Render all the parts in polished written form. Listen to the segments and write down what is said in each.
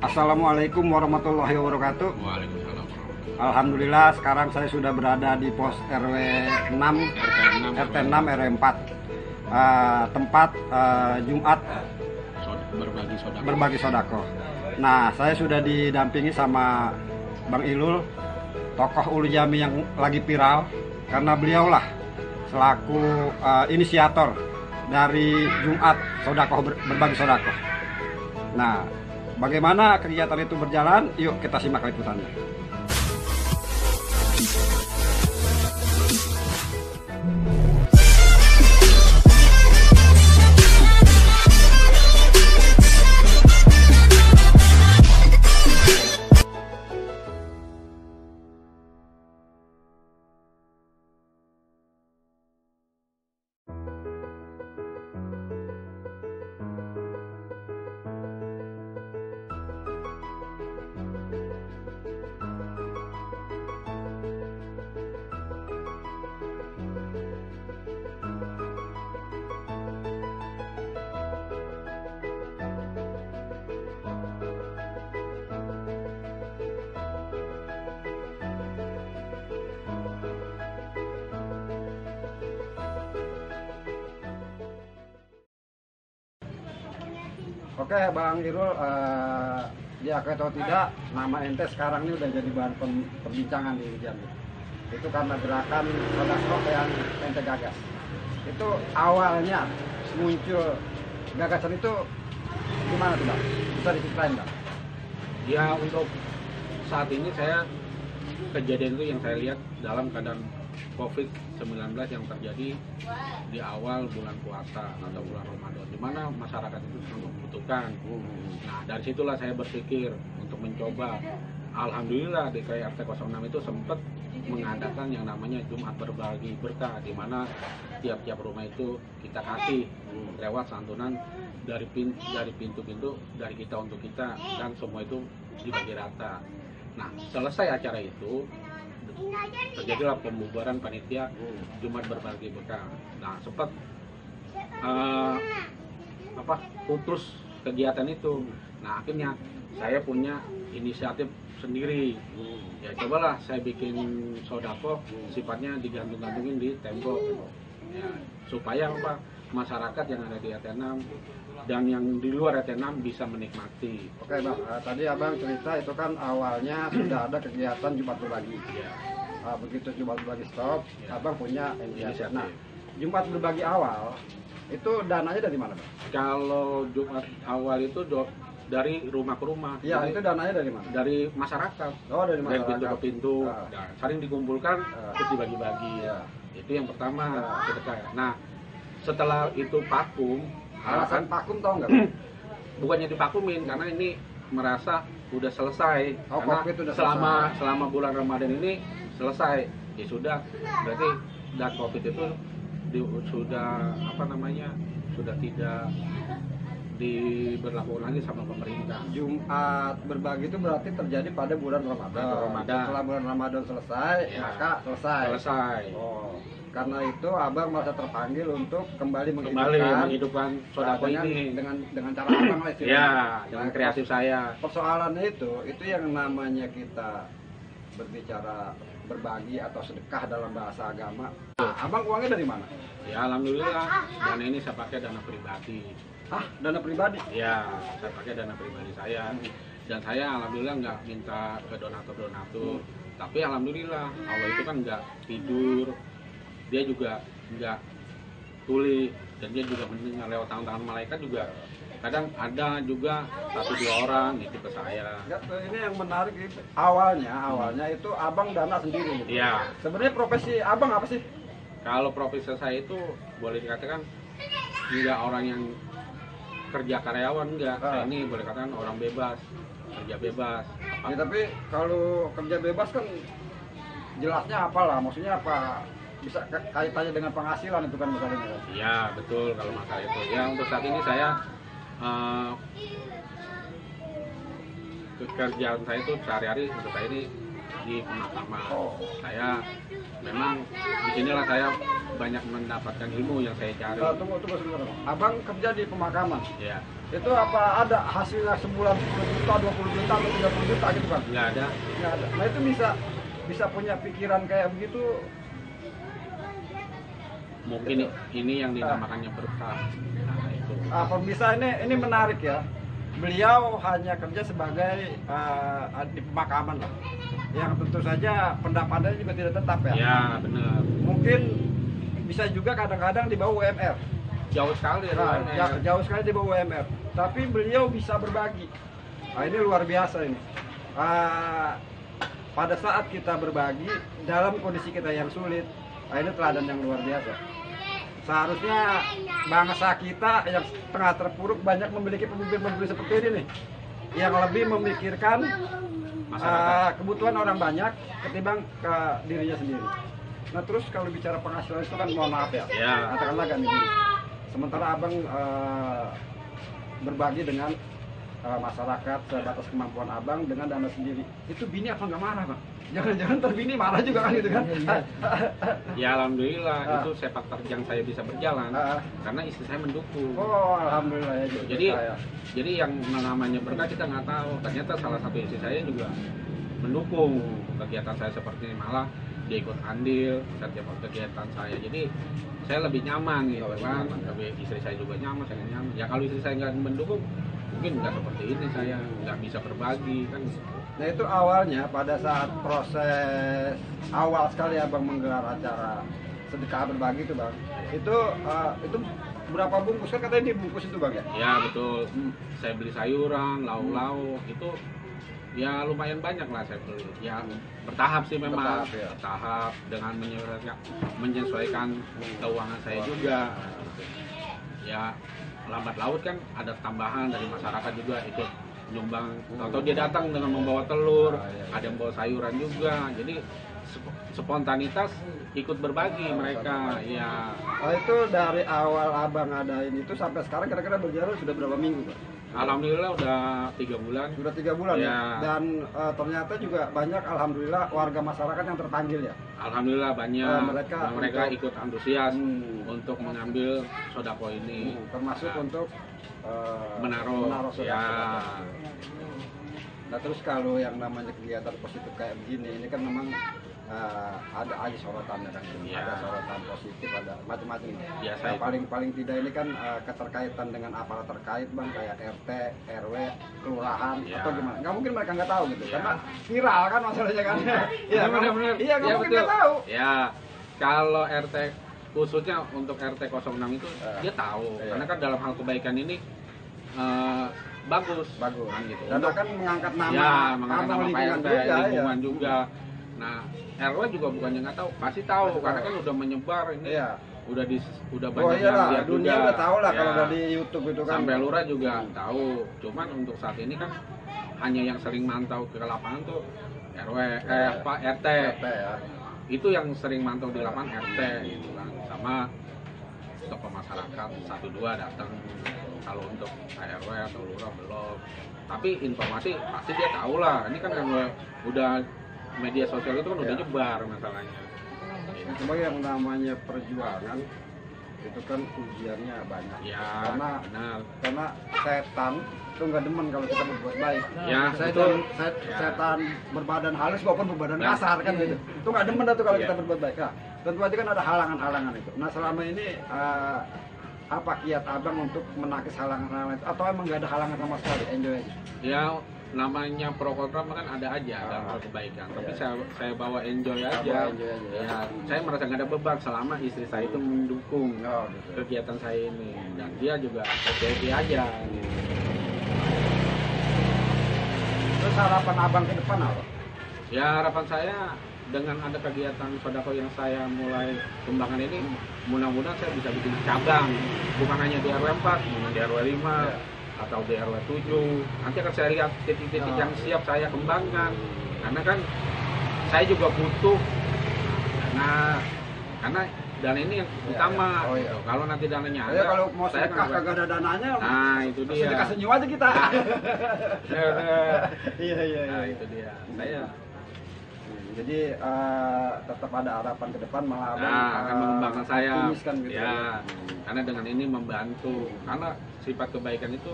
Assalamualaikum warahmatullahi wabarakatuh. Waalaikumsalam. Alhamdulillah sekarang saya sudah berada di pos RW 6 RT 6 RW 4 tempat Jumat berbagi sodako. Nah, saya sudah didampingi sama Bang Ilul, tokoh Ulu Jami yang lagi viral, karena beliaulah selaku inisiator dari Jumat berbagi sodako. Nah, bagaimana kegiatan itu berjalan? Yuk kita simak liputannya. Oke Bang Irul, diakui atau tidak, nama ente sekarang ini udah jadi bahan perbincangan di Jambi. Itu karena gerakan sodako yang ente gagas. Itu awalnya muncul gagasan itu gimana tuh Bang? Bisa diceritain Bang? Ya, untuk saat ini kejadian itu yang saya lihat dalam keadaan COVID-19 yang terjadi di awal bulan puasa atau bulan Ramadan, di mana masyarakat itu sangat membutuhkan. Nah, dari situlah saya berpikir untuk mencoba. Alhamdulillah di RT 06 itu sempat mengadakan yang namanya Jumat berbagi berkah, di mana tiap-tiap rumah itu kita kasih lewat santunan dari pintu-pintu dari kita untuk kita, dan semua itu dibagi rata. Nah, selesai acara itu terjadilah pembubaran panitia Jumat berbagi berkah. Nah, sempat putus kegiatan itu. Nah, akhirnya saya punya inisiatif sendiri. Ya, cobalah saya bikin sodako sifatnya digantung-gantungin di tembok. Ya, supaya masyarakat yang ada di RT 6 dan yang di luar RT 6 bisa menikmati. Oke Bang, tadi Abang cerita itu kan awalnya sudah ada kegiatan Jumat berbagi. Ya. Begitu Jumat berbagi stop, Ya. Abang punya inisiatif. Inisiatif. Nah, Jumat berbagi awal itu dananya dari mana Bang? Kalau Jumat awal itu dari rumah ke rumah. Iya, Jadi, itu dananya dari mana? dari masyarakat. Oh, dari Dari masyarakat. pintu ke pintu, Nah. saling dikumpulkan, terus dibagi-bagi. Iya. Itu yang pertama. Nah, setelah itu vakum, Alasan vakum tau nggak Bang? bukannya divakumin, karena ini merasa udah selesai. Oh, Karena COVID udah selama bulan Ramadan ini selesai. Ya sudah, berarti dan COVID itu sudah sudah tidak diberlakukan lagi sama pemerintah. Jumat berbagi itu berarti terjadi pada bulan Ramadan. Setelah bulan Ramadan selesai, Ya. maka selesai. Oh, Karena itu Abang merasa terpanggil untuk kembali menghidupkan sodako dengan, ini dengan cara Abang lah istilahnya. ya, dengan kreatif saya. Persoalannya itu yang namanya kita berbicara berbagi atau sedekah dalam bahasa agama. Nah, Abang uangnya dari mana? Ya, alhamdulillah, dana ini saya pakai dana pribadi. Dana pribadi? Ya, saya pakai dana pribadi saya. Dan saya alhamdulillah nggak minta ke donatur. Tapi alhamdulillah Allah itu kan nggak tidur, dia juga nggak tuli, dan dia juga mendengar lewat tangan-tangan malaikat juga. Kadang ada juga 1-2 orang gitu ke saya. Ini yang menarik itu awalnya itu Abang dana sendiri gitu. Iya. Sebenarnya profesi Abang apa sih? Kalau profesi saya itu boleh dikatakan tidak orang yang kerja karyawan, enggak. Saya ini boleh katakan orang bebas, kerja bebas. Ya, tapi kalau kerja bebas kan jelasnya apalah, maksudnya apa? Bisa kaitannya dengan penghasilan itu kan masalahnya. Iya, betul kalau masalah itu. Ya, untuk saat ini saya pekerjaan saya itu sehari-hari untuk saya ini di pemakaman. Oh. Saya memang disinilah saya banyak mendapatkan ilmu yang saya cari. Tunggu sebentar. Abang kerja di pemakaman. Ya, Itu apa ada hasilnya sebulan 10 juta, 20 juta, atau 30 juta gitu Bang? nggak ada. Nggak ada. Nah itu bisa punya pikiran kayak begitu. Mungkin ini yang dinamakannya berkah. Nah, itu. Pemirsa ini menarik ya. Beliau hanya kerja sebagai di pemakaman lah. Yang tentu saja pendapatannya juga tidak tetap ya. Ya, benar. Mungkin bisa juga kadang-kadang di bawah UMR. Jauh sekali ya. Jauh sekali di bawah UMR. Tapi beliau bisa berbagi. Nah, ini luar biasa ini. Pada saat kita berbagi dalam kondisi kita yang sulit, ini teladan yang luar biasa. Seharusnya bangsa kita yang tengah terpuruk banyak memiliki pemimpin-pemimpin seperti ini nih, yang lebih memikirkan kebutuhan orang banyak ketimbang ke dirinya sendiri. Nah terus kalau bicara penghasilan itu kan mohon maaf ya, katakanlah kan ini. Sementara abang berbagi dengan masyarakat sebatas kemampuan abang dengan dana sendiri, itu bini apa nggak marah bang? Jangan-jangan terbini marah juga kan gitu kan? Ya alhamdulillah itu sepak terjang saya bisa berjalan karena istri saya mendukung. Oh alhamdulillah ya. Jadi yang namanya berkah kita nggak tahu. Ternyata salah satu istri saya juga mendukung kegiatan saya seperti ini, malah dia ikut andil setiap kegiatan saya. Jadi saya lebih nyaman gitu kan. Tapi istri saya juga nyaman, saya nyaman. Ya kalau istri saya nggak mendukung, mungkin nggak seperti ini, saya nggak bisa berbagi kan. Nah itu awalnya pada saat proses awal sekali abang menggelar acara sedekah berbagi itu bang, itu berapa bungkus kan katanya dibungkus itu bang ya? Ya betul. Saya beli sayuran, lauk-lauk itu ya lumayan banyak lah saya beli. Ya bertahap sih memang, bertahap dengan menyesuaikan keuangan saya juga. Ya lambat laut kan ada tambahan dari masyarakat juga ikut nyumbang, atau dia datang dengan membawa telur, ada yang bawa sayuran juga, jadi spontanitas ikut berbagi mereka ya. Itu dari awal abang adain itu sampai sekarang kira-kira berjalan sudah berapa minggu Pak? Alhamdulillah udah 3 bulan. Sudah 3 bulan ya. Dan ternyata juga banyak alhamdulillah warga masyarakat yang terpanggil ya. Alhamdulillah banyak. Mereka ikut antusias untuk mengambil sodako ini. Termasuk untuk menaruh sodako. Ya. Nah terus kalau yang namanya kegiatan positif kayak begini, ini kan memang ada aja sorotannya kan, ada sorotan positif, ada macam-macam. Yang paling tidak ini kan keterkaitan dengan aparat terkait bang, kayak RT, RW, kelurahan atau gimana? Nggak mungkin mereka nggak tahu gitu, karena viral kan masalahnya kan. Iya benar-benar. Iya nggak mungkin nggak tahu. Ya kalau RT khususnya untuk RT 06 itu dia tahu, karena kan dalam hal kebaikan ini bagus kan gitu. Dan akan mengangkat nama PRT, lingkungan juga. Nah, RW juga bukannya nggak tahu, pasti tahu karena kan udah menyebar ini. Udah banyak yang lihat dunia juga. Udah tahu lah kalau udah di YouTube itu kan. Sampai lurah juga tahu. Cuman untuk saat ini kan hanya yang sering mantau ke lapangan tuh RT ya. Itu yang sering mantau di lapangan RT gitu kan. Sama tokoh masyarakat 1-2 datang. Kalau untuk RW atau lurah belum. Tapi informasi pasti dia tahu lah. Ini kan yang udah media sosial itu kan udah nyebar masalahnya. Cuma yang namanya perjuangan itu kan ujiannya banyak. Karena setan itu nggak demen kalau kita berbuat baik. Setan berbadan halus maupun berbadan kasar kan gitu. Itu nggak demen tuh kalau kita berbuat baik. Nah, tentu aja kan ada halangan-halangan itu. Nah selama ini apa kiat abang untuk menakis halangan-halangan itu? Atau emang nggak ada halangan sama sekali? Enjoy aja. Ya namanya pro kontra kan ada aja dalam kebaikan, tapi saya bawa enjoy aja. Ya saya merasa nggak ada beban selama istri saya itu mendukung kegiatan saya ini, dan dia juga happy aja. Terus harapan abang ke depan apa? Ya harapan saya dengan ada kegiatan sodako yang saya mulai kembangkan ini, mudah-mudahan saya bisa bikin cabang, bukan hanya di RW 4, mungkin di RW 5 atau di RW 7. Nanti akan saya lihat titik-titik yang siap saya kembangkan, karena kan saya juga butuh karena dana ini yang utama. Kalau nanti dananya ada, kalau mau saya kagak ada dananya, nah itu dia. Sedekah senyum aja kita. Iya. Nah itu dia. Saya Jadi tetap ada harapan ke depan malah Abang akan mengembangkan saya. optimis kan gitu. Ya, karena dengan ini membantu. Karena sifat kebaikan itu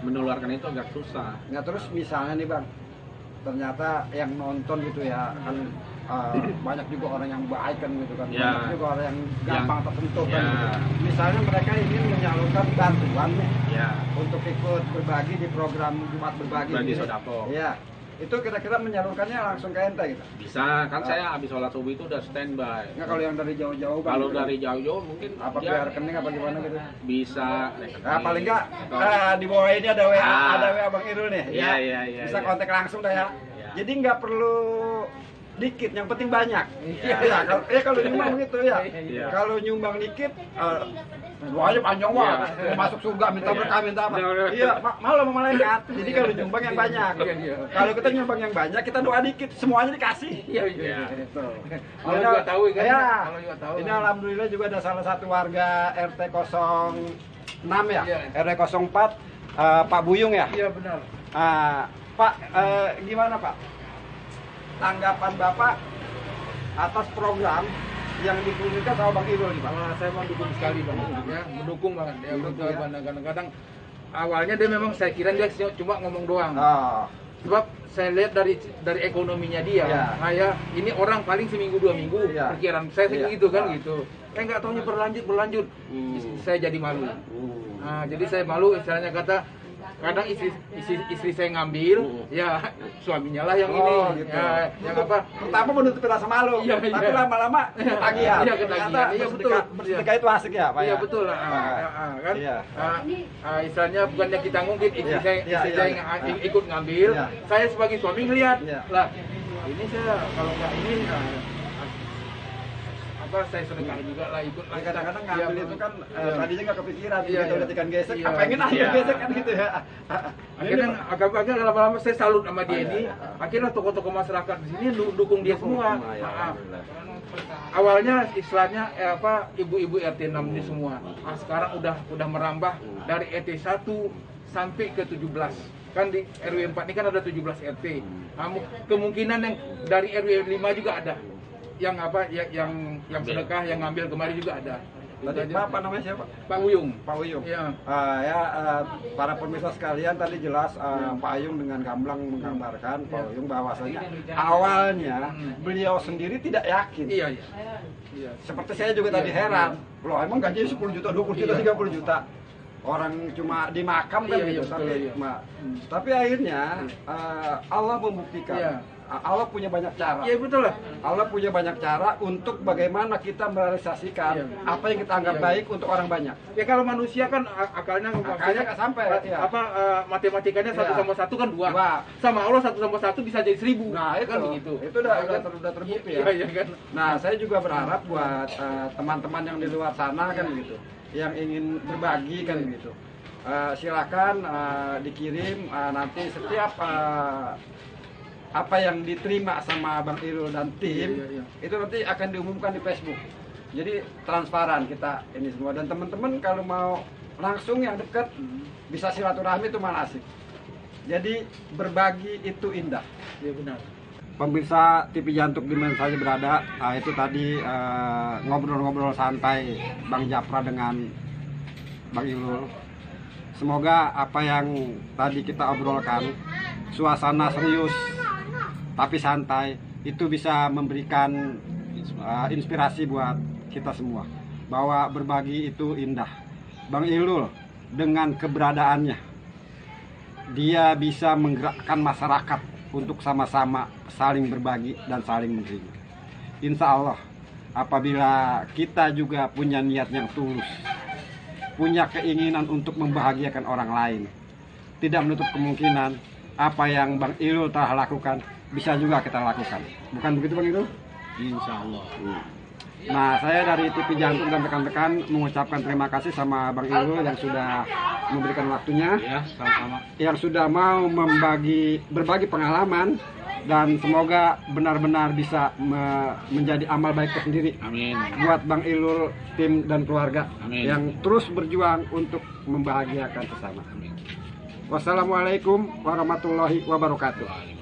menularkan itu agak susah. Nah terus misalnya nih Bang, ternyata yang nonton gitu ya kan banyak juga orang yang baik kan gitu kan, Ya. banyak juga orang yang gampang tersentuh kan Ya. gitu. Misalnya mereka ingin menyalurkan bantuan nih Ya, untuk ikut berbagi di program Jumat Berbagi bagi ini. sodako. Iya, itu kira-kira menyalurkannya langsung ke ente gitu. Bisa, kan saya habis sholat subuh itu udah standby. Nggak kalau yang dari jauh-jauh Bang, Kalau gitu. dari jauh-jauh mungkin apa ya biar rekening apa gimana gitu. bisa. Nah, paling nggak di bawah ini ada WA, ada WA Bang Irul nih. Iya, iya, iya, Bisa iya. kontak langsung dah ya. Iya. Jadi nggak perlu dikit, yang penting banyak. Iya. Ya, kalau nyumbang gitu ya. Iya. Kalau nyumbang dikit, doanya panjang wah, mau masuk surga minta berkah minta apa. Iya, malah sama malaikat. Jadi kalau nyumbang yang banyak. Kalau kita nyumbang yang banyak, kita doa dikit, semuanya dikasih. Iya. Gitu. Kalau juga tahu kan? Ya. Kalau juga tahu. Ini alhamdulillah juga ada salah satu warga RT 06 ya. Iya. RT 04 Pak Buyung ya. Iya benar. Pak, gimana Pak? Tanggapan Bapak atas program yang dipulihkan sama Bang Irul nih Pak? Saya mau dukung sekali Bang, ya, mendukung banget. Ya, Mendukung, ya. kadang-kadang awalnya dia memang saya kira dia cuma ngomong doang. Oh, Sebab saya lihat dari ekonominya dia, Ya. kayak ini orang paling seminggu 2 minggu, Ya. perkiraan saya Ya. gitu kan gitu. Nggak taunya berlanjut. Saya jadi malu. Nah, jadi saya malu, istilahnya kata kadang istri saya ngambil, ya suaminya lah yang Oh, ini, gitu. ya, yang apa? Pertama menutupi rasa malu, Iya, tapi iya. lama-lama ketagihan. Iya, ketagihan. Ternyata Iya, bersedekah, betul. bersedekah itu asik ya Pak Iya ya? betul lah, kan? Iya. Istilahnya bukannya kita ngungkit, istri Iya, saya, iya, istri iya, saya iya. yang ikut ngambil, Iya. saya sebagai suami ngelihat, Iya. lah ini saya kalau nggak ini saya sedekahin juga lah ikut lah. Ya, kadang-kadang ngambil Iya, itu kan iya. tadinya nggak kepikiran, Iya, begitu iya. lihat ikan gesek, Iya. pengen aja Iya. gesek kan gitu ya. Akhirnya agak-agak lama-lama saya salut sama dia Iya, ini. iya. Akhirnya tokoh-tokoh masyarakat di sini dukung dia Dukung semua. semua, ya, alhamdulillah. Awalnya istilahnya ibu-ibu RT 6 ini semua. Sekarang udah merambah dari RT 1 sampai ke 17. Kan di RW 4 ini kan ada 17 RT. Kemungkinan yang dari RW 5 juga ada. Yang sedekah, yang ngambil kemarin juga ada. Tadi Itu aja. Bapak namanya siapa? Pak Wuyung. Pak Uyung. Iya. Para pemirsa sekalian tadi jelas Pak Ayung dengan gamblang menggambarkan Pak Uyung bahwasanya awalnya beliau sendiri tidak yakin. Iya. Iya. Seperti saya juga tadi heran, loh emang gajinya 10 juta, 20 juta, 30 juta. Orang cuma di makam kan Iya, gitu, betul, tapi, iya. tapi akhirnya Allah membuktikan. Iya. Allah punya banyak cara. Iya betul lah. Allah punya banyak cara untuk bagaimana kita merealisasikan Iya. apa yang kita anggap Iya. baik untuk orang banyak. Ya kalau manusia kan akalnya Akalnya nggak sampai, iya. matematikanya 1 Iya. sama 1 kan 2. Dua. Sama Allah 1 sama 1 bisa jadi 1000. Nah itu, kan begitu. itu udah terbukti ya. Iya kan. Nah saya juga berharap buat teman-teman yang di luar sana kan gitu, yang ingin berbagi kan gitu. Silakan dikirim nanti setiap apa yang diterima sama Bang Irul dan tim Iya. itu nanti akan diumumkan di Facebook. Jadi transparan kita ini semua, dan teman-teman kalau mau langsung yang dekat bisa silaturahmi itu malah asik. Jadi berbagi itu indah. Iya benar. Pemirsa TV Jantuk di mana saja berada, itu tadi ngobrol-ngobrol santai Bang Japra dengan Bang Irul. Semoga apa yang tadi kita obrolkan, suasana serius tapi santai, itu bisa memberikan inspirasi buat kita semua bahwa berbagi itu indah. Bang Irul dengan keberadaannya, dia bisa menggerakkan masyarakat untuk sama-sama saling berbagi dan saling menerima. Insya Allah apabila kita juga punya niat yang tulus, punya keinginan untuk membahagiakan orang lain, tidak menutup kemungkinan apa yang Bang Irul telah lakukan bisa juga kita lakukan. Bukan begitu Bang Irul? Insya Allah. Nah, saya dari TV Jantung dan rekan-rekan mengucapkan terima kasih sama Bang Irul yang sudah memberikan waktunya, Ya, sama-sama. yang sudah mau berbagi pengalaman, dan semoga benar-benar bisa menjadi amal baik tersendiri Amin. buat Bang Irul, tim dan keluarga Amin. yang terus berjuang untuk membahagiakan sesama. Amin. Wassalamualaikum warahmatullahi wabarakatuh.